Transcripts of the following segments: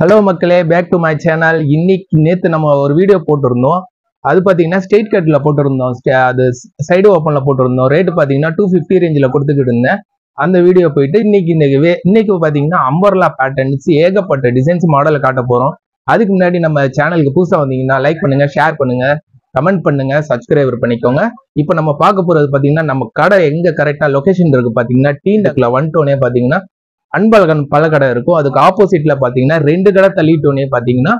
Hello மக்களே, back to my channel. இன்னைக்கு நேற்று நம்ம ஒரு வீடியோ போட்டிருந்தோம். அது பார்த்தீங்கன்னா ஸ்ட்ரெயிட் கட்டில் போட்டிருந்தோம். அது சைடு ஓப்பனில் போட்டிருந்தோம். ரேட்டு பார்த்தீங்கன்னா 250 ரேஞ்சில் கொடுத்துக்கிட்டு இருந்தேன். அந்த வீடியோ போயிட்டு இன்னைக்கு பார்த்தீங்கன்னா அம்பர்லா பேட்டர்ன்ஸ் ஏகப்பட்ட டிசைன்ஸ் மாடலை காட்ட போகிறோம். அதுக்கு முன்னாடி நம்ம சேனலுக்கு புதுசாக வந்தீங்கன்னா லைக் பண்ணுங்க, ஷேர் பண்ணுங்க, கமெண்ட் பண்ணுங்க, சப்ஸ்கிரைபர் பண்ணிக்கோங்க. இப்போ நம்ம பார்க்க போறது பார்த்தீங்கன்னா நம்ம கடை எங்க கரெக்டாக லொகேஷன் இருக்கு பார்த்தீங்கன்னா டீண்டக்ல வந்துட்டோன்னே பார்த்தீங்கன்னா அன்பழகன் பழக்கடை இருக்கும். அதுக்கு ஆப்போசிட்ல பாத்தீங்கன்னா 2 கடை தள்ளிட்டோன்னே பாத்தீங்கன்னா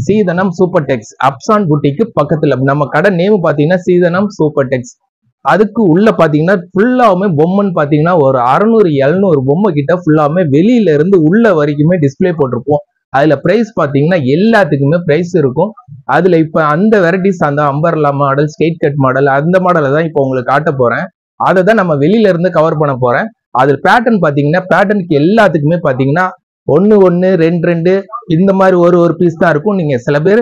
சீதனம் சூப்பர் டெக்ஸ் அப்சான் புட்டிக்கு பக்கத்துல நம்ம கடை நேம் பாத்தீங்கன்னா சீதனம் சூப்பர் டெக்ஸ். அதுக்கு உள்ள பாத்தீங்கன்னா ஃபுல்லாவுமே பொம்மைன்னு பாத்தீங்கன்னா ஒரு 600-700 பொம்மை கிட்ட ஃபுல்லாவுமே வெளியில இருந்து உள்ள வரைக்குமே டிஸ்பிளே போட்டிருப்போம். அதுல பிரைஸ் பாத்தீங்கன்னா எல்லாத்துக்குமே பிரைஸ் இருக்கும். அதுல இப்ப அந்த வெரைட்டிஸ் அந்த umbrella model, straight cut model, அந்த மாடலை தான் இப்போ உங்களுக்கு காட்ட போறேன். அதை தான் நம்ம வெளியில இருந்து கவர் பண்ண போறேன். அது பேட்டர்ன் பாத்தீங்கன்னா பேட்டர்னுக்கு எல்லாத்துக்குமே பாத்தீங்கன்னா 1 1 2 2 இந்த மாதிரி ஒரு பீஸ் தான் இருக்கும். நீங்க சில பேர்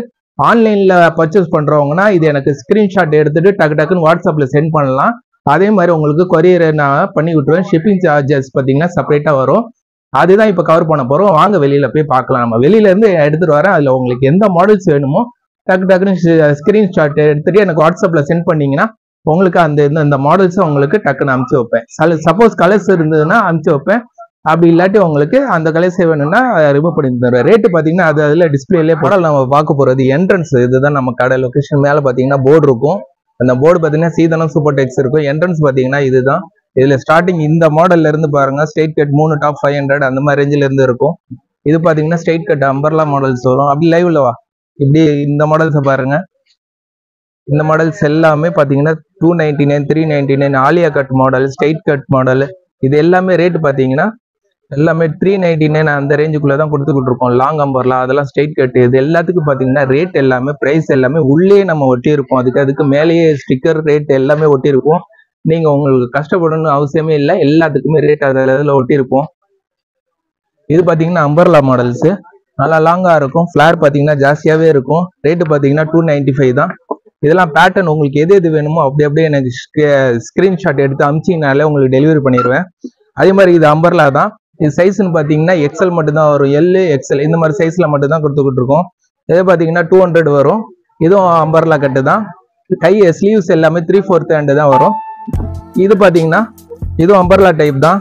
ஆன்லைன்ல பர்ச்சேஸ் பண்றவங்கன்னா இது எனக்கு ஸ்கிரீன்ஷாட் எடுத்துட்டு டக்குன்னு வாட்ஸ்அப்ல சென்ட் பண்ணலாம். அதே மாதிரி உங்களுக்கு கொரியர் நான் பண்ணி விட்டுருவேன். ஷிப்பிங் சார்ஜஸ் பாத்தீங்கன்னா செப்பரேட்டா வரும். அதுதான் இப்ப கவர் பண்ண போறோம். வாங்க வெளியில போய் பார்க்கலாம். நம்ம வெளியில இருந்து எடுத்துட்டு வரேன். அதுல உங்களுக்கு எந்த மாடல்ஸ் வேணுமோ டக்குன்னு ஸ்கிரீன்ஷாட் எடுத்துட்டு எனக்கு வாட்ஸ்அப்ல சென்ட் பண்ணீங்கன்னா உங்களுக்கு இந்த மாடல்ஸ் உங்களுக்கு டக்குன்னு அனுப்பிச்சு வைப்பேன். சப்போஸ் கலர்ஸ் இருந்ததுன்னா அனுப்பிச்சு வைப்பேன். அப்படி இல்லாட்டி உங்களுக்கு அந்த கலர்ஸ் வேணும்னா ரிமூவ் பண்ணி தருவேன். ரேட்டு பாத்தீங்கன்னா அதுல டிஸ்பிளேலே மாடல் நம்ம பார்க்க போறது என்ட்ரன்ஸ். இதுதான் நம்ம கடை லொகேஷன். மேல பாத்தீங்கன்னா போர்டு இருக்கும். அந்த போர்டு பாத்தீங்கன்னா சீதனம் சூப்பர் டெக்ஸ் இருக்கும். என்ட்ரன்ஸ் பாத்தீங்கன்னா இதுதான். இதுல ஸ்டார்டிங் இந்த மாடல்ல இருந்து பாருங்க ஸ்ட்ரெயிட் கட் 3 டாப் 500 அந்த மாதிரி ரேஞ்சில இருந்து இருக்கும். இது பாத்தீங்கன்னா ஸ்ட்ரெயிட் கட் அம்பர்லா மாடல்ஸ் வரும். அப்படி லைவ்ல வா இப்படி இந்த மாடல்ஸ் பாருங்க. இந்த மாடல்ஸ் எல்லாமே பாத்தீங்கன்னா 299 399 Alia cut model, straight cut model, இது எல்லாமே ரேட் பாத்தீங்கன்னா எல்லாமே 399 அந்த ரேஞ்சுக்குள்ளதான் கொடுத்துக்கிட்டு இருக்கோம். லாங் அம்பர்லா அதெல்லாம் ஸ்ட்ரெயிட் கட் இது எல்லாத்துக்கும் பாத்தீங்கன்னா ரேட் எல்லாமே பிரைஸ் எல்லாமே உள்ளே நம்ம ஒட்டி இருப்போம். அதுக்கு மேலேயே ஸ்டிக்கர் ரேட் எல்லாமே ஒட்டி இருக்கும். நீங்க உங்களுக்கு கஷ்டப்படணும்னு அவசியமே இல்லை. எல்லாத்துக்குமே ரேட் அதில் ஒட்டி இருப்போம். இது பாத்தீங்கன்னா அம்பர்லா மாடல்ஸ் நல்லா லாங்கா இருக்கும். ஃபிளார் பாத்தீங்கன்னா ஜாஸ்தியாவே இருக்கும். ரேட்டு பாத்தீங்கன்னா 295 தான். இதெல்லாம் பேட்டர்ன் உங்களுக்கு எது வேணுமோ அப்படியே எனக்கு ஸ்கிரீன்ஷாட் எடுத்து அமிச்சிங்கனாலே உங்களுக்கு டெலிவரி பண்ணிடுவேன். அதே மாதிரி இது அம்பர்லா தான். இது சைஸ்ன்னு பாத்தீங்கன்னா எக்ஸல் மட்டும் தான் வரும். எல் எக்ஸல் இந்த மாதிரி சைஸ்ல மட்டும் தான் கொடுத்துக்கிட்டு இருக்கோம். இது பாத்தீங்கன்னா 200 வரும். இதுவும் அம்பர்லா கட்டு தான். கை ஸ்லீவ்ஸ் எல்லாமே 3/4 ஹேண்ட் தான் வரும். இது பாத்தீங்கன்னா இதுவும் அம்பர்லா டைப் தான்.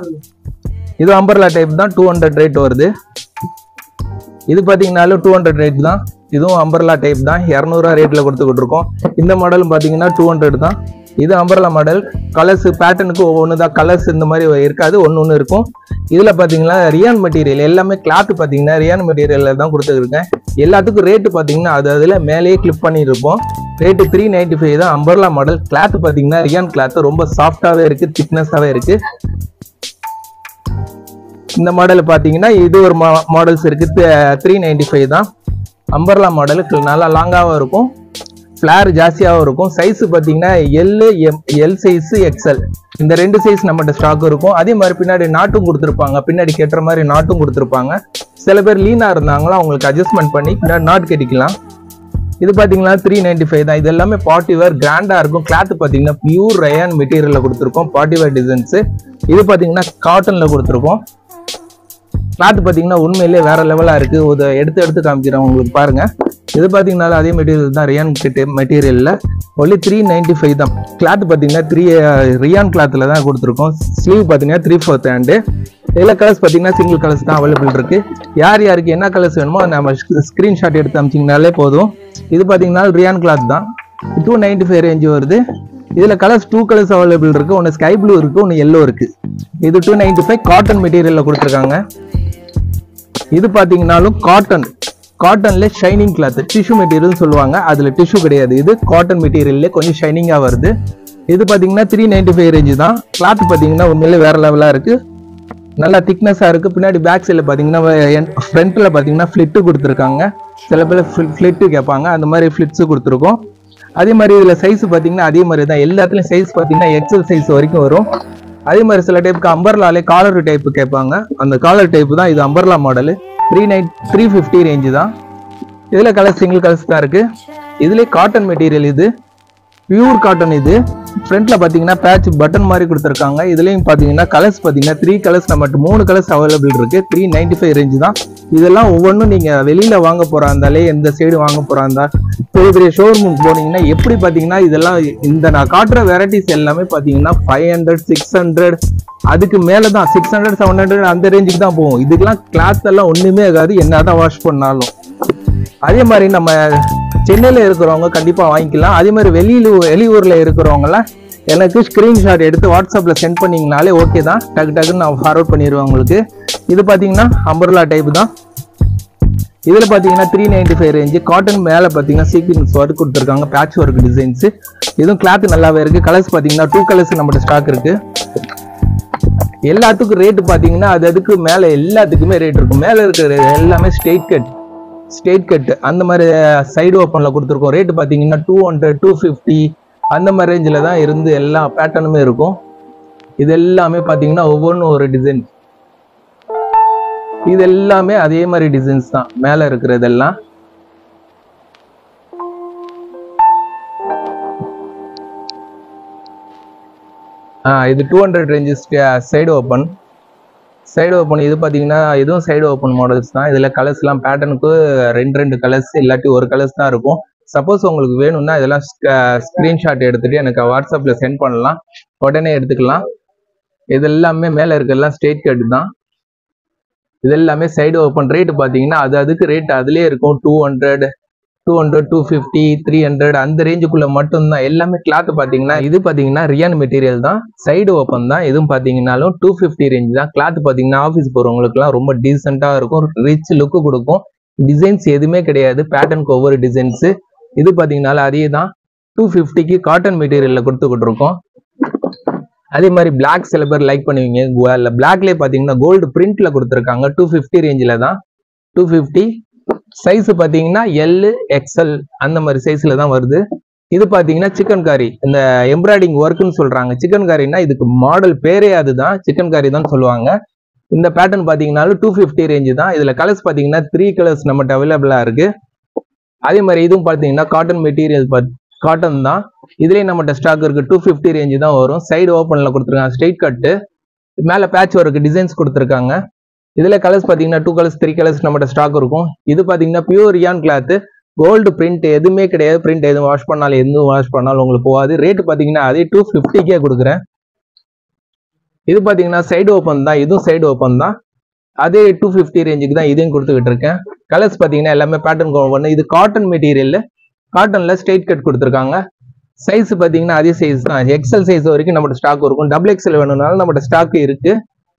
இது அம்பர்லா டைப் தான். 200 ரேட் வருது. இது பாத்தீங்கன்னாலும் 200 ரேட் தான். இதுவும் அம்பர்லா டைப் தான். 200 ரேட்ல கொடுத்துக்கிட்டு இருக்கோம். இந்த மாடலும் பாத்தீங்கன்னா 200 தான். இது அம்பர்லா மாடல். கலர்ஸ் பேட்டர்னுக்கு ஒவ்வொன்று தான். கலர்ஸ் இந்த மாதிரி இருக்காது, ஒன்று இருக்கும். இதுல பாத்தீங்கன்னா ரியான் மெட்டீரியல் எல்லாமே கிளாத் பாத்தீங்கன்னா ரியான் மெட்டீரியல்ல தான் கொடுத்துருக்கேன். எல்லாத்துக்கும் ரேட்டு பாத்தீங்கன்னா அதுல மேலேயே கிளிப் பண்ணிருப்போம். ரேட்டு 395 தான். Umbrella model. கிளாத் பாத்தீங்கன்னா ரியான் கிளாத் ரொம்ப சாஃப்டாவே இருக்கு, திக்னஸாவே இருக்கு. இந்த மாடல் பாத்தீங்கன்னா இது ஒரு மாடல்ஸ் இருக்கு. 395 தான். அம்பர்லா மாடலுக்கு நல்லா லாங்காவும் இருக்கும், ஃபிளார் ஜாஸ்தியாகவும் இருக்கும். சைஸ் பார்த்தீங்கன்னா எல் சைஸ் எக்ஸல் இந்த 2 சைஸ் நம்மகிட்ட ஸ்டாக் இருக்கும். அதே மாதிரி பின்னாடி நாட்டும் கொடுத்துருப்பாங்க. பின்னாடி கட்டுற மாதிரி நாட்டும் கொடுத்துருப்பாங்க. சில பேர் லீனா இருந்தாங்களோ அவங்களுக்கு அட்ஜஸ்ட்மெண்ட் பண்ணி பின்னாடி நாட் கட்டிக்கலாம். இது பார்த்தீங்கன்னா 395 தான். இது எல்லாமே பார்ட்டி வேர் கிராண்டா இருக்கும். கிளாத் பார்த்தீங்கன்னா பியூர் ரயான் மெட்டீரியல்ல கொடுத்துருக்கோம். Party wear designs. இது பார்த்தீங்கன்னா காட்டன்ல கொடுத்துருக்கோம். கிளாத் பாத்தீங்கன்னா உண்மையிலேயே வேற லெவலா இருக்கு. எடுத்து காமிக்கிறேன் உங்களுக்கு பாருங்க. இது பாத்தீங்கன்னா அதே மெட்டீரியல் தான். ரியான் மெட்டீரியல்ல ஒன்லி 395 தான். கிளாத் பாத்தீங்கன்னா ரியான் கிளாத்ல தான் கொடுத்துருக்கோம். ஸ்லீவ் பாத்தீங்கன்னா 3/4 ஹேண்டு. இதுல கலர்ஸ் பாத்தீங்கன்னா சிங்கிள் கலர்ஸ் தான் அவைலபிள் இருக்கு. யாருக்கு என்ன கலர்ஸ் வேணுமோ நம்ம ஸ்கிரீன்ஷாட் எடுத்து அமிச்சிங்கனாலே போதும். இது பாத்தீங்கன்னா ரியான் கிளாத் தான். 295 ரேஞ்ச் வருது. இதுல கலர்ஸ் 2 கலர்ஸ் அவைலபிள் இருக்கு. ஒன்னு ஸ்கை ப்ளூ இருக்கு, ஒன்னு எல்லோ இருக்கு. இது 295 காட்டன் மெட்டீரியல்ல கொடுத்துருக்காங்க. இது பாத்தீங்கன்னாலும் காட்டன்ல ஷைனிங் கிளாத், டிஷ்யூ மெட்டீரியல் சொல்லுவாங்க. அதுல டிஷ்யூ கிடையாது, இது காட்டன் மெட்டீரியல்ல கொஞ்சம் ஷைனிங்கா வருது. இது பாத்தீங்கன்னா 395 ரேஞ்சு தான். கிளாத் பாத்தீங்கன்னா உண்மையிலே வேற லெவலா இருக்கு, நல்லா திக்னஸா இருக்கு. பின்னாடி பேக் சைட்ல பாத்தீங்கன்னா ஃப்ரண்ட்ல பாத்தீங்கன்னா ஃபிளிட்டு கொடுத்துருக்காங்க. சில பேர் ஃபிளிட்டு கேட்பாங்க, அந்த மாதிரி ஃபிளிட்ஸ் கொடுத்துருக்கோம். அதே மாதிரி இதுல சைஸ் பாத்தீங்கன்னா அதே மாதிரி தான். எல்லாத்துலயும் சைஸ் பாத்தீங்கன்னா எக்ஸல் சைஸ் வரைக்கும் வரும். அதே மாதிரி சில டைப்புக்கு அம்பர்லாலே காலர் டைப் கேட்பாங்க. அந்த காலர் டைப் தான் இது அம்பர்லா மாடல். 350 ரேஞ்சு தான். இதுல கலர் சிங்கிள் கலர்ஸ் தான் இருக்கு. இதுல காட்டன் மெட்டீரியல். இது பியூர் காட்டன் இது. ஃப்ரண்ட்ல பாத்தீங்கன்னா பேட்ச் பட்டன் மாதிரி கொடுத்துருக்காங்க. இதுலயும் பாத்தீங்கன்னா கலர்ஸ் பாத்தீங்கன்னா 3 கலர்ஸ், நம்மகிட்ட 3 கலர்ஸ் அவைலபிள் இருக்கு. 395 ரேஞ்ச் தான். இதெல்லாம் ஒவ்வொன்றும் நீங்க வெளியில வாங்க போறா இருந்தாலே, எந்த சைடு வாங்க போறா இருந்தா, பெரிய பெரிய ஷோரூமுக்கு போனீங்கன்னா எப்படி பாத்தீங்கன்னா இதெல்லாம் இந்த நான் காட்டுற வெரைட்டிஸ் எல்லாமே பாத்தீங்கன்னா 500 600 அதுக்கு மேலதான் 600 700 அந்த ரேஞ்சுக்கு தான் போகும். இதுக்கெல்லாம் கிளாத் எல்லாம் ஒண்ணுமே ஆகாது என்னதான் வாஷ் பண்ணாலும். அதே மாதிரி நம்ம சென்னையில இருக்கிறவங்க கண்டிப்பா வாங்கிக்கலாம். அதே மாதிரி வெளியூர்ல இருக்கிறவங்கலாம் எனக்கு ஸ்கிரீன்ஷாட் எடுத்து வாட்ஸ்அப்ல சென்ட் பண்ணீங்கனாலே ஓகே தான். டக்குன்னு நான் ஃபார்வர்ட் பண்ணிடுவேன் உங்களுக்கு. இது பாத்தீங்கன்னா அம்பர்லா டைப் தான். இதுல பாத்தீங்கன்னா 395 ரேஞ்ச். காட்டன் மேல பாத்தீங்கன்னா சீக்வென்ஸ் ஒர்க் கொடுத்துருக்காங்க, பேட்ச் ஒர்க் டிசைன்ஸ். இதுவும் கிளாத் நல்லாவே இருக்கு. கலர்ஸ் பாத்தீங்கன்னா 2 கலர்ஸ் நம்மகிட்ட ஸ்டாக் இருக்கு. எல்லாத்துக்கும் ரேட் பாத்தீங்கன்னா அதுக்கு மேல எல்லாத்துக்குமே ரேட் இருக்கும். மேல இருக்கிற எல்லாமே ஸ்ட்ரெயிட் கட் அந்த மாதிரி சைடு ஓப்பன்ல கொடுத்துருக்கோம். ரேட் பாத்தீங்கன்னா 200 250 அந்த மாதிரி ரேஞ்சில் தான் இருந்து எல்லா பேட்டர்னுமே இருக்கும். இது எல்லாமே பாத்தீங்கன்னா ஒவ்வொன்றும் ஒரு டிசைன். இது எல்லாமே அதே மாதிரி டிசைன்ஸ் தான் மேல இருக்கிறதெல்லாம். இது 200 ரேஞ்சஸ் சைடு ஓப்பன். இது பாத்தீங்கன்னா இதுவும் சைடு ஓப்பன் மாடல்ஸ் தான். இதுல கலர்ஸ் எல்லாம் பேட்டர்னுக்கு 2 கலர்ஸ் இல்லாட்டி ஒரு கலர்ஸ் தான் இருக்கும். சப்போஸ் உங்களுக்கு வேணும்னா இதெல்லாம் ஸ்கிரீன்ஷாட் எடுத்துட்டு எனக்கு வாட்ஸ்அப்ல சென்ட் பண்ணலாம், உடனே எடுத்துக்கலாம். இது எல்லாமே மேல இருக்கிறதெல்லாம் ஸ்ட்ரெயிட் கட் தான். இது எல்லாமே சைடு ஓப்பன். ரேட் பாத்தீங்கன்னா அதுக்கு ரேட் அதுலயே இருக்கும். 200 250 300 அந்த ரேஞ்சுக்குள்ள மட்டும்தான். எல்லாமே கிளாத் பாத்தீங்கன்னா இது பாத்தீங்கன்னா ரியான் மெட்டீரியல் தான், சைடு ஓப்பன் தான். இதுவும் பாத்தீங்கன்னாலும் 250 ரேஞ்ச் தான். கிளாத் பாத்தீங்கன்னா ஆஃபீஸ் போறவங்களுக்கு எல்லாம் ரொம்ப டீசெண்டா இருக்கும், ரிச் லுக் கொடுக்கும். டிசைன்ஸ் எதுவுமே கிடையாது, பேட்டர்னுக்கு ஒவ்வொரு டிசைன்ஸ். இது பாத்தீங்கன்னாலும் அதே தான் 250க்கு காட்டன் மெட்டீரியல்ல கொடுத்துக்கிட்டு இருக்கோம். அதே மாதிரி பிளாக் சில பேர் லைக் பண்ணுவீங்க. பிளாக்லயே பாத்தீங்கன்னா கோல்டு பிரிண்ட்ல கொடுத்துருக்காங்க. 250 ரேஞ்சில தான். 250 சைஸ் பாத்தீங்கன்னா L XL அந்த மாதிரி சைஸ்ல தான் வருது. இது பாத்தீங்கன்னா சிக்கன் காரி, இந்த எம்ப்ராய்டிங் ஒர்க்னு சொல்றாங்க. சிக்கன் காரின்னா இதுக்கு மாடல் பேரே அதுதான், சிக்கன் காரி தான் சொல்லுவாங்க. இந்த பேட்டர்ன் பாத்தீங்கன்னாலும் 250 ரேஞ்சு தான். இதுல கலர்ஸ் பாத்தீங்கன்னா 3 கலர்ஸ் நம்மகிட்ட அவைலபிளா இருக்கு. அதே மாதிரி இதுவும் பாத்தீங்கன்னா காட்டன் மெட்டீரியல், காட்டன் தான். இதுலயே நம்மகிட்ட ஸ்டாக் இருக்கு. 250 ரேஞ்சு தான் வரும். சைடு ஓப்பன்ல கொடுத்துருக்காங்க, ஸ்ட்ரெயிட் கட்டு, மேல பேட்ச் ஒர்க் டிசைன்ஸ் கொடுத்துருக்காங்க. இதுல கலர்ஸ் பாத்தீங்கன்னா 2 கலர்ஸ் 3 கலர்ஸ் நம்மகிட்ட ஸ்டாக் இருக்கும். இது பாத்தீங்கன்னா pure rayon cloth, gold print எதுவுமே கிடையாது. பிரிண்ட் எதுவும் வாஷ் பண்ணாலும் உங்களுக்கு போகாது. ரேட் பாத்தீங்கன்னா அதே 250கே கொடுக்குறேன். இது பாத்தீங்கன்னா சைடு ஓப்பன் தான். இதுவும் சைடு ஓப்பன் தான். அதே 250 ரேஞ்சுக்கு தான் இதையும் கொடுத்துக்கிட்டு இருக்கேன். கலர்ஸ் பாத்தீங்கன்னா எல்லாமே பேட்டர்ன் ஒன்று. இது காட்டன் மெட்டீரியல், காட்டன்ல ஸ்ட்ரெயிட் கட் கொடுத்துருக்காங்க. சைஸ் பாத்தீங்கன்னா அதே சைஸ் தான், XL சைஸ் வரைக்கும் நம்மகிட்ட ஸ்டாக் இருக்கும். XXL வேணும்னாலும் நம்மகிட்ட ஸ்டாக் இருக்கு.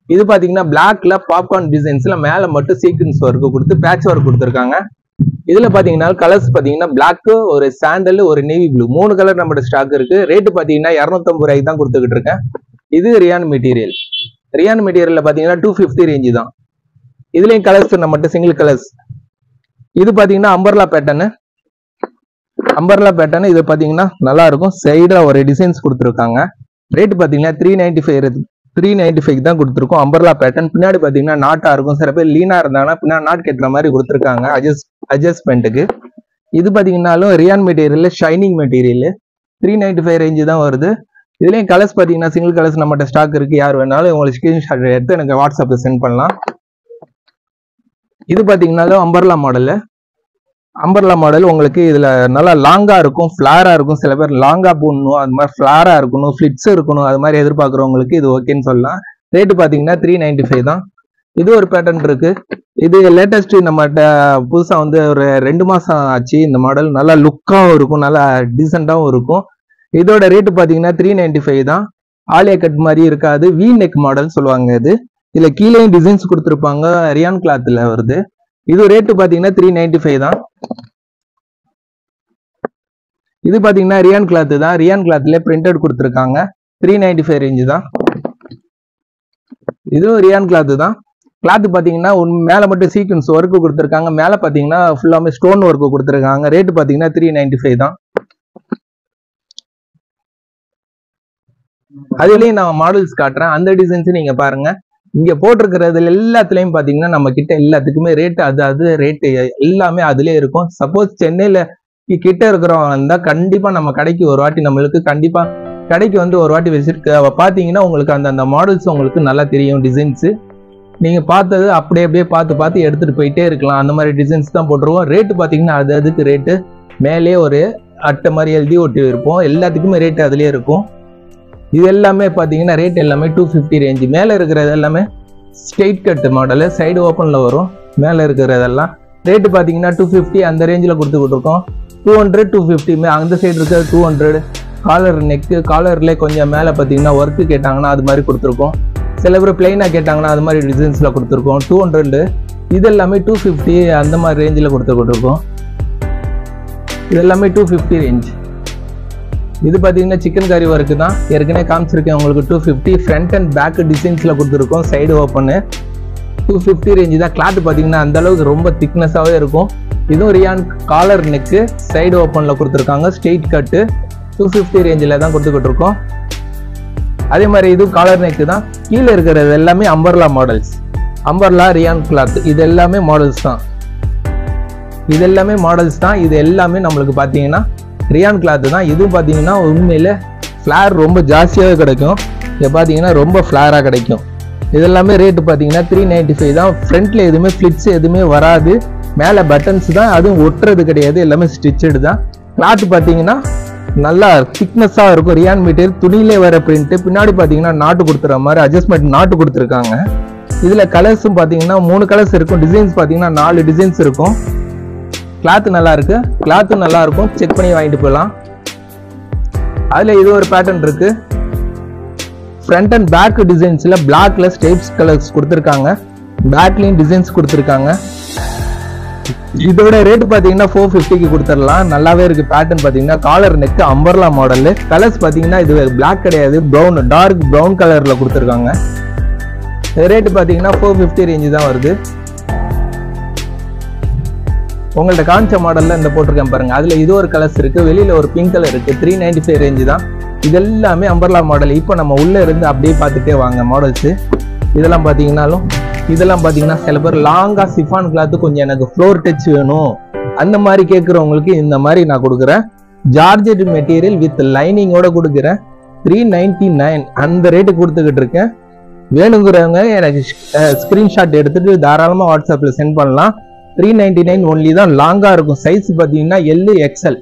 இது பாத்தீங்கன்னா பிளாக்ல பாப்கார்ன் டிசைன்ஸ்ல மேல மட்டும் சீக்வென்ஸ் ஒர்க் கொடுத்து பேட்ச் ஒர்க் கொடுத்துருக்காங்க. இதுல பாத்தீங்கன்னா கலர்ஸ் பாத்தீங்கன்னா பிளாக், ஒரு சாண்டல், ஒரு நேவி ப்ளூ, 3 கலர் நம்மகிட்ட ஸ்டாக் இருக்கு. ரேட் பாத்தீங்கன்னா 250 ரூபாய்க்கு தான் கொடுத்துக்கிட்டு இருக்கேன். இது ரியான் மெட்டீரியல்ல பாத்தீங்கன்னா 250 ரேஞ்சு தான். இதுலயும் கலர்ஸ் நம்மகிட்ட சிங்கிள் கலர்ஸ். இது பாத்தீங்கன்னா அம்பர்லா பேட்டர்ன். இது பாத்தீங்கன்னா நல்லா இருக்கும். சைடுல ஒரு டிசைன்ஸ் கொடுத்துருக்காங்க. ரேட் பாத்தீங்கன்னா 395 தான் கொடுத்துருக்கோம். Umbrella pattern. பின்னாடி பாத்தீங்கன்னா நாட்டா இருக்கும். சில பேர் லீனா இருந்தாங்கன்னா பின்னாடி நாட் கட்டுற மாதிரி கொடுத்துருக்காங்க அட்ஜஸ்ட்மெண்ட்டுக்கு. இது பாத்தீங்கன்னாலும் rayon material, shining material. 395 range தான் வருது. இதுலயும் கலர்ஸ் பாத்தீங்கன்னா சிங்கிள் கலர்ஸ் நம்மகிட்ட ஸ்டாக் இருக்கு. யார் வேணாலும் உங்களுக்கு ஸ்கிரீன்ஷாட் எடுத்து எனக்கு வாட்ஸ்அப்ல சென்ட் பண்ணலாம். இது பாத்தீங்கன்னாலும் அம்பர்லா மாடல் உங்களுக்கு இதுல நல்லா லாங்கா இருக்கும், ஃபிளாரா இருக்கும். சில பேர் லாங்கா போடணும், அது மாதிரி ஃபிளாரா இருக்கணும், ஃபிளிட்ஸ் இருக்கணும், அது மாதிரி எதிர்பார்க்குறவங்களுக்கு இது ஓகேன்னு சொல்லலாம். ரேட்டு பாத்தீங்கன்னா 395 தான். இது ஒரு பேட்டர்ன் இருக்கு. இது லேட்டஸ்ட் நம்மகிட்ட புதுசா வந்து ஒரு 2 மாசம் ஆச்சு. இந்த மாடல் நல்லா லுக்காவும் இருக்கும், நல்லா டீசெண்டாவும் இருக்கும். இதோட ரேட்டு பாத்தீங்கன்னா 395 தான். ஆலியா கட் மாதிரி இருக்காது, வி நெக் மாடல் சொல்லுவாங்க. இதுல கீழேயும் டிசைன்ஸ் கொடுத்துருப்பாங்க, ரியான் கிளாத்ல வருது. இது ரேட்டு பாத்தீங்கன்னா 395 தான். இது பாத்தீங்கன்னா ரியான் கிளாத் தான். ரியான் கிளாத்ல பிரிண்டட் கொடுத்துருக்காங்க. 395 ரேஞ்சு தான். இதுவும் ரியான் கிளாத் தான். கிளாத் பாத்தீங்கன்னா மேல மட்டும் சீக்வென்ஸ் ஒர்க் கொடுத்துருக்காங்க. மேல பாத்தீங்கன்னா ஃபுல்லாமே ஸ்டோன் ஒர்க் கொடுத்துருக்காங்க. ரேட்டு பாத்தீங்கன்னா 395 தான். அதுலயும் நான் மாடல்ஸ் காட்டுறேன், அந்த டிசைன்ஸ் நீங்க பாருங்க. இங்க போட்டிருக்கிறதுல எல்லாத்துலயும் பாத்தீங்கன்னா நம்ம கிட்ட எல்லாத்துக்குமே ரேட் அது ரேட்டு எல்லாமே அதுலயே இருக்கும். சப்போஸ் சென்னையில கிட்ட இருக்கிறவங்க இருந்தால் கண்டிப்பாக நம்ம கடைக்கு ஒரு வாட்டி நம்மளுக்கு கண்டிப்பாக கடைக்கு வந்து ஒரு வாட்டி விசிட் பார்த்தீங்கன்னா உங்களுக்கு அந்த மாடல்ஸ் உங்களுக்கு நல்லா தெரியும். டிசைன்ஸு நீங்கள் பார்த்தது அப்படியே பார்த்து எடுத்துகிட்டு போயிட்டே இருக்கலாம். அந்த மாதிரி டிசைன்ஸ் தான் போட்டுருவோம். ரேட்டு பார்த்தீங்கன்னா அதுக்கு ரேட்டு மேலே ஒரு அட்டை மாதிரி எழுதி ஒட்டி இருப்போம். எல்லாத்துக்குமே ரேட்டு அதுலேயே இருக்கும். இது எல்லாமே பார்த்தீங்கன்னா ரேட் எல்லாமே 250 ரேஞ்சு. மேலே இருக்கிறது எல்லாமே ஸ்ட்ரெயிட் கட் மாடலு, சைடு ஓப்பனில் வரும். மேலே இருக்கிறதெல்லாம் ரேட்டு பார்த்தீங்கன்னா 250 அந்த ரேஞ்சில் கொடுத்துக்கிட்டுருக்கோம். 200 250 அந்த சைடு இருக்கிறது 200. காலர் நெக்கு காலர்லேயே கொஞ்சம் மேலே பார்த்தீங்கன்னா ஒர்க்கு கேட்டாங்கன்னா அது மாதிரி கொடுத்துருக்கோம். சில பேர் பிளைனாக கேட்டாங்கன்னா அது மாதிரி டிசைன்ஸில் கொடுத்துருக்கோம். 200 இது எல்லாமே 250 அந்த மாதிரி ரேஞ்சில் கொடுத்துருக்கோம். இது எல்லாமே 250 ரேஞ்ச். இது பார்த்தீங்கன்னா சிக்கன் கறி ஒர்க்கு தான், ஏற்கனவே காமிச்சிருக்கேன் உங்களுக்கு. 250 ஃப்ரண்ட் அண்ட் பேக் டிசைன்ஸில் கொடுத்துருக்கோம். சைடு ஓப்பனு 250 ரேஞ்சு தான். கிளாத் பார்த்தீங்கன்னா அந்த அளவுக்கு ரொம்ப திக்னஸாகவே இருக்கும். இதுவும் ரியான் காலர் நெக்கு சைடு ஓப்பனில் கொடுத்துருக்காங்க. ஸ்ட்ரெயிட் கட்டு 250 ரேஞ்சில் தான் கொடுத்துக்கிட்டு இருக்கோம். அதே மாதிரி இதுவும் காலர் நெக்கு தான். கீழே இருக்கிறது எல்லாமே umbrella models. Umbrella rayon cloth இது எல்லாமே மாடல்ஸ் தான். இது எல்லாமே நம்மளுக்கு பார்த்தீங்கன்னா ரியான் கிளாத் தான். இதுவும் பார்த்தீங்கன்னா உண்மையில் ஃப்ளார் ரொம்ப ஜாஸ்தியாகவே கிடைக்கும். இதை பார்த்தீங்கன்னா ரொம்ப ஃப்ளாராக கிடைக்கும். இதெல்லாமே ரேட்டு பார்த்தீங்கன்னா 395 தான். ஃப்ரண்ட்டில் எதுவுமே ஃப்ளிட்ஸ் எதுவுமே வராது. மேலே பட்டன்ஸ் தான், அதுவும் ஒட்டுறது கிடையாது. எல்லாமே ஸ்டிச்சடு தான். கிளாத் பார்த்தீங்கன்னா நல்லா திக்னஸாக இருக்கும். ரியான் மெட்டீரியல் துணியிலே வர பிரிண்ட்டு. பின்னாடி பார்த்தீங்கன்னா நாட்டு கொடுத்துற மாதிரி அட்ஜஸ்ட்மெண்ட் நாட்டு கொடுத்துருக்காங்க. இதில் கலர்ஸும் பார்த்தீங்கன்னா 3 கலர்ஸ் இருக்கும். டிசைன்ஸ் பார்த்தீங்கன்னா 4 டிசைன்ஸ் இருக்கும். கிளாத் நல்லா இருக்கு, கிளாத்தும் நல்லா இருக்கும். செக் பண்ணி வாங்கிட்டு போகலாம். அதில் இது ஒரு பேட்டர்ன் இருக்கு. ஃப்ரண்ட் அண்ட் பேக் டிசைன்ஸில் பிளாக்ல ஸ்டேப்ஸ் கலர்ஸ் கொடுத்துருக்காங்க. பேக்லையும் டிசைன்ஸ் கொடுத்துருக்காங்க. இதோட ரேட் பார்த்தீங்கன்னா 450க்கு கொடுத்துடலாம். நல்லாவே இருக்கு. பேட்டர்ன் பார்த்தீங்கன்னா collar neck umbrella model. Colours பார்த்தீங்கன்னா இது பிளாக் கிடையாது, ப்ரௌன் டார்க் ப்ரௌன் கலர்ல கொடுத்துருக்காங்க. ரேட்டு பார்த்தீங்கன்னா 450 ரேஞ்சு தான் வருது. உங்கள்ட்ட காமிச்ச மாடல்ல இந்த போட்டிருக்கேன் பாருங்க. அதுல இது ஒரு கலர்ஸ் இருக்கு, வெளியில ஒரு பிங்க் கலர் இருக்கு. 395 ரேஞ்சு தான். இதெல்லாமே அம்பர்லா மாடல். இப்போ நம்ம உள்ள இருந்து அப்படியே பார்த்துட்டே வாங்க மாடல்ஸ். இதெல்லாம் பார்த்தீங்கன்னா சில பேர் லாங்கா சிஃபான் கிளாத் கொஞ்சம் எனக்கு ஃப்ளோர் டச் வேணும் அந்த மாதிரி கேட்குறவங்களுக்கு இந்த மாதிரி நான் கொடுக்குறேன். ஜார்ஜெட் மெட்டீரியல் வித் லைனிங்கோட கொடுக்குறேன். 399 அந்த ரேட்டு கொடுத்துக்கிட்டு இருக்கேன். வேணுங்கிறவங்க எனக்கு ஸ்கிரீன்ஷாட் எடுத்துட்டு தாராளமாக வாட்ஸ்அப்பில் சென்ட் பண்ணலாம். 399 ஒன்லி தான். லாங்கா இருக்கும். சைஸ் பார்த்தீங்கன்னா L XL.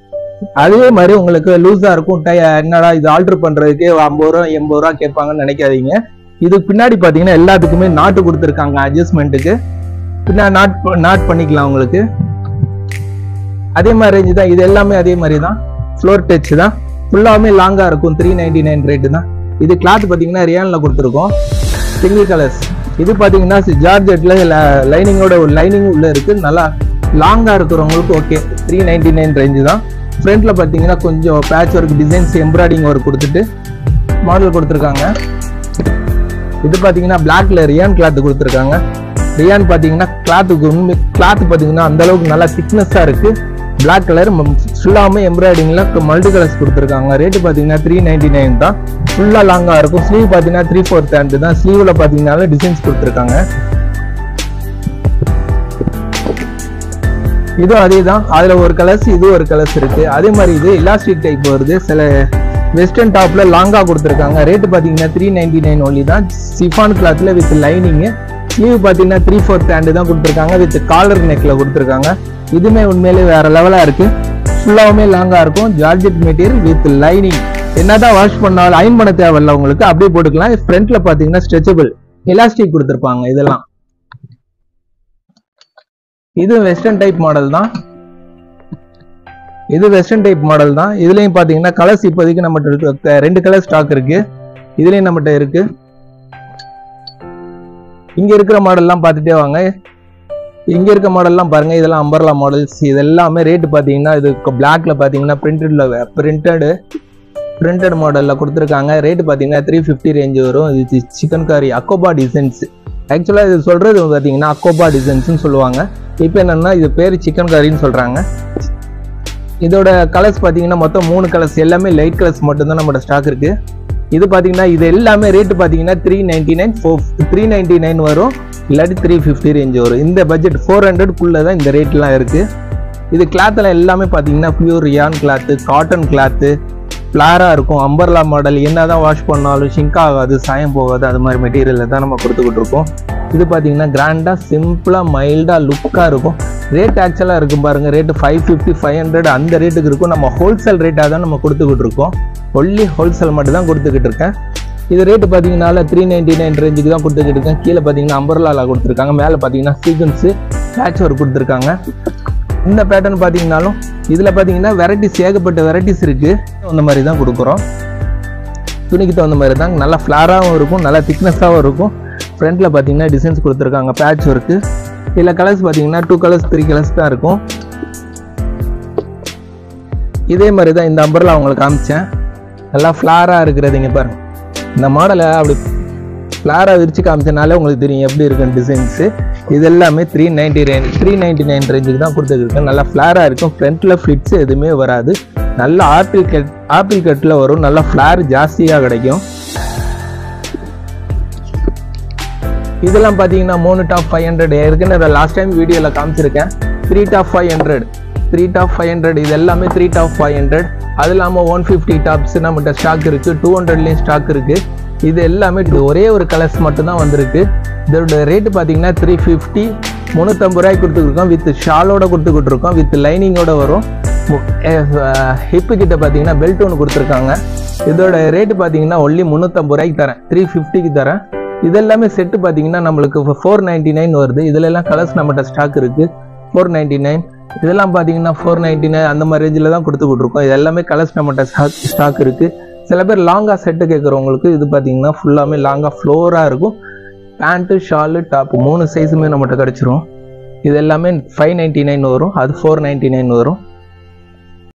அதே மாதிரி உங்களுக்கு லூஸா இருக்கும். என்னடா இது ஆல்டர் பண்றதுக்கு 50 ரூபா 80 ரூபா கேட்பாங்கன்னு நினைக்காதீங்க. இதுக்கு பின்னாடி பார்த்தீங்கன்னா எல்லாத்துக்குமே நாட்டு கொடுத்துருக்காங்க. அட்ஜஸ்ட்மெண்ட்டுக்கு பின்னாடி நாட் பண்ணிக்கலாம் உங்களுக்கு. அதே மாதிரி ரேஞ்சு தான். இது எல்லாமே அதே மாதிரி தான். ஃப்ளோர் டச் தான். ஃபுல்லாமே லாங்கா இருக்கும். 399 ரேட்டு தான். இது கிளாத் பார்த்தீங்கன்னா ரியான்ல கொடுத்துருக்கோம். Single colours. இது பார்த்தீங்கன்னா ஜார்ஜெட்ல லைனிங்கோட ஒரு லைனிங் உள்ள இருக்கு. நல்லா லாங்கா இருக்கிறவங்களுக்கு ஓகே. 399 ரேஞ்சு தான். ஃப்ரண்ட்ல பார்த்தீங்கன்னா கொஞ்சம் patch work designs embroidering work கொடுத்துட்டு மாடல் கொடுத்துருக்காங்க. இது பார்த்தீங்கன்னா பிளாக்ல ரியான் கிளாத் கொடுத்துருக்காங்க. ரியான் பார்த்தீங்கன்னா கிளாத் பார்த்தீங்கன்னா அந்த அளவுக்கு நல்லா திக்னஸா இருக்கு. பிளாக் கலர் ஃபுல்லாமே எம்ப்ராய்டிங்ல மல்டி கலர்ஸ் கொடுத்துருக்காங்க. ரேட்டு பார்த்தீங்கன்னா 399 தான். ஃபுல்லா லாங்கா இருக்கும். ஸ்லீவ் பார்த்தீங்கன்னா 3/4 ஹேண்ட் தான். ஸ்லீவ்ல பார்த்தீங்கன்னா டிசைன்ஸ் கொடுத்துருக்காங்க. இதுவும் அதே தான். அதுல ஒரு கலர்ஸ் இது ஒரு கலர்ஸ் இருக்கு. அதே மாதிரி இது எலாஸ்டிக் டைப் வருது. சில வெஸ்டர்ன் டாப்ல லாங்கா கொடுத்துருக்காங்க. ரேட்டு பார்த்தீங்கன்னா 399 ஒன்லி தான். சிஃபான் கிளாத்ல வித் லைனிங். ஸ்லீவ் பார்த்தீங்கன்னா 3/4 ஹேண்ட் தான் கொடுத்துருக்காங்க. வித் காலர் நெக்ல கொடுத்துருக்காங்க. இதுமே உண்மையிலே வேற லெவலா இருக்கு. ஃபுல்லாவுமே லாங்கா இருக்கும். Georgette material with lining. என்னதான் வாஷ் பண்ணாலும் அயன் பண்ண தேவையில்ல உங்களுக்கு. அப்படியே போட்டுக்கலாம். ஃப்ரண்ட்ல பாத்தீங்கன்னா ஸ்ட்ரெச்சபிள் எலாஸ்டிக் கொடுத்துருப்பாங்க. இதெல்லாம் இது வெஸ்டர்ன் டைப் மாடல் தான். இதுலயும் பாத்தீங்கன்னா கலர்ஸ் இப்போதைக்கு நம்மகிட்ட 2 கலர் ஸ்டாக் இருக்கு. இதுலயும் நம்மகிட்ட இருக்கு. இங்க இருக்கிற மாடல்லாம் பார்த்துட்டே வாங்க. இங்க இருக்க மாடல்லாம் பாருங்க. இதெல்லாம் அம்பர்லா மாடல்ஸ். இது எல்லாமே ரேட்டு பாத்தீங்கன்னா இது பிளாக்ல பாத்தீங்கன்னா பிரிண்டட் மாடல்ல கொடுத்துருக்காங்க. ரேட்டு பாத்தீங்கன்னா 350 ரேஞ்ச் வரும். இது சிக்கன் கறி அக்கோபா டிசைன்ஸ். ஆக்சுவலா இது சொல்றது பாத்தீங்கன்னா அக்கோபா டிசைன்ஸ்னு சொல்லுவாங்க. இப்போ என்னன்னா இது பேர் சிக்கன் கறின்னு சொல்றாங்க. இதோட கலர்ஸ் பாத்தீங்கன்னா மொத்தம் 3 கலர்ஸ். எல்லாமே லைட் கலர்ஸ் மட்டும் தான் நம்மளோட ஸ்டாக் இருக்கு. இது பாத்தீங்கன்னா இது எல்லாமே ரேட்டு பாத்தீங்கன்னா 399 வரும். இல்லாட்டி 350 ரேஞ்ச் வரும். இந்த பட்ஜெட் 400 தான் இந்த ரேட்லாம் இருக்கு. இது கிளாத்தில் எல்லாமே பார்த்தீங்கன்னா pure rayon cloth, cotton cloth, ஃப்ளாராக இருக்கும். அம்பர்லா மாடல், என்ன தான் வாஷ் பண்ணாலும் ஷிங்க் ஆகாது, சாயம் போகாது, அது மாதிரி மெட்டீரியலில் தான் நம்ம கொடுத்துக்கிட்டு இருக்கோம். இது பார்த்தீங்கன்னா கிராண்டாக, சிம்பிளாக, மைல்டாக, லுக்காக இருக்கும். ரேட் ஆக்சுவலாக இருக்கும் பாருங்கள், ரேட்டு 550, 500 அந்த ரேட்டுக்கு இருக்கும். நம்ம ஹோல்சேல் ரேட்டாக தான் நம்ம கொடுத்துக்கிட்டு இருக்கோம். ஒன்லி ஹோல்சேல் மட்டும் தான் கொடுத்துக்கிட்டு இருக்கேன். இது ரேட்டு பார்த்தீங்கன்னா 399 ரேஞ்சுக்கு தான் கொடுத்துக்கிட்டு இருக்கேன். கீழே பார்த்தீங்கன்னா அம்பர்லாவில் கொடுத்துருக்காங்க, மேலே பார்த்தீங்கன்னா சீக்வன்ஸு பேட்ச் ஒர்க் கொடுத்துருக்காங்க. இந்த பேட்டர்ன் பார்த்தீங்கன்னாலும் இதில் பார்த்தீங்கன்னா வெரைட்டிஸ், ஏகப்பட்ட வெரைட்டிஸ் இருக்குது. அந்த மாதிரி தான் கொடுக்குறோம். துணிக்கு தகுந்த மாதிரி தான், நல்லா ஃப்ளாராகவும் இருக்கும், நல்லா திக்னஸாகவும் இருக்கும். ஃப்ரண்ட்டில் பார்த்தீங்கன்னா டிசைன்ஸ் கொடுத்துருக்காங்க, பேட்ச் ஒர்க்கு. இதில் கலர்ஸ் பார்த்தீங்கன்னா 2 கலர்ஸ் 3 கலர்ஸ் தான் இருக்கும். இதே மாதிரி தான் இந்த அம்பர்லா உங்களுக்கு காமிச்சேன். நல்லா ஃப்ளாராக இருக்கிறது இங்கே பாருங்கள். இந்த மாடலை அப்படி ஃப்ளாராக விரிச்சு காமிச்சனாலே உங்களுக்கு தெரியும் எப்படி இருக்குன்னு டிசைன்ஸு. இது எல்லாமே 399 ரேஞ்சுக்கு தான் கொடுத்துருக்கேன். நல்லா ஃப்ளாராக இருக்கும். ஃப்ரண்ட்டில் ஃபிட்ஸ் எதுவுமே வராது. நல்ல ஆப்பிள் கட்டில் வரும். நல்லா ஃப்ளார் ஜாஸ்தியாக கிடைக்கும். இதெல்லாம் பார்த்தீங்கன்னா 3 டாப் 500 இருக்குன்னு லாஸ்ட் டைம் வீடியோவில் காமிச்சிருக்கேன். 3 டாப் 500 இது எல்லாமே 3 டாப் 500. அது இல்லாமல் 150 டாப்ஸ் நம்மகிட்ட ஸ்டாக் இருக்குது, 200லேயும் ஸ்டாக் இருக்குது. இது எல்லாமே ஒரே ஒரு கலர்ஸ் மட்டும்தான் வந்திருக்கு. இதோட ரேட்டு பார்த்தீங்கன்னா 350, 350 ரூபாய்க்கு கொடுத்துருக்கோம். வித் ஷாலோட கொடுத்துக்கிட்டுருக்கோம், வித் லைனிங்கோட வரும். ஹிப்பு கிட்ட பார்த்தீங்கன்னா பெல்ட் ஒன்று கொடுத்துருக்காங்க. இதோட ரேட்டு பார்த்தீங்கன்னா ஒன்லி 350 ரூபாய்க்கு தரேன், 350க்கு தரேன். இதெல்லாமே செட்டு பார்த்தீங்கன்னா நம்மளுக்கு 499 வருது. இதுல எல்லாம் கலர்ஸ் நம்மகிட்ட ஸ்டாக் இருக்குது, 499. இதெல்லாம் பார்த்தீங்கன்னா 499 அந்த மாதிரி ரேஞ்சில் தான் கொடுத்துக்கிட்டுருக்கோம். இது எல்லாமே கலர்ஸ் நம்மகிட்ட ஸ்டாக் இருக்குது. சில பேர் லாங்காக செட்டு கேட்குறவங்களுக்கு இது பார்த்தீங்கன்னா ஃபுல்லாமே லாங்காக ஃப்ளோராக இருக்கும். பேண்ட்டு, ஷாலு, டாப்பு 3 சைஸுமே நம்மகிட்ட கிடச்சிரும். இது எல்லாமே 599 வரும், அது 499 வரும்.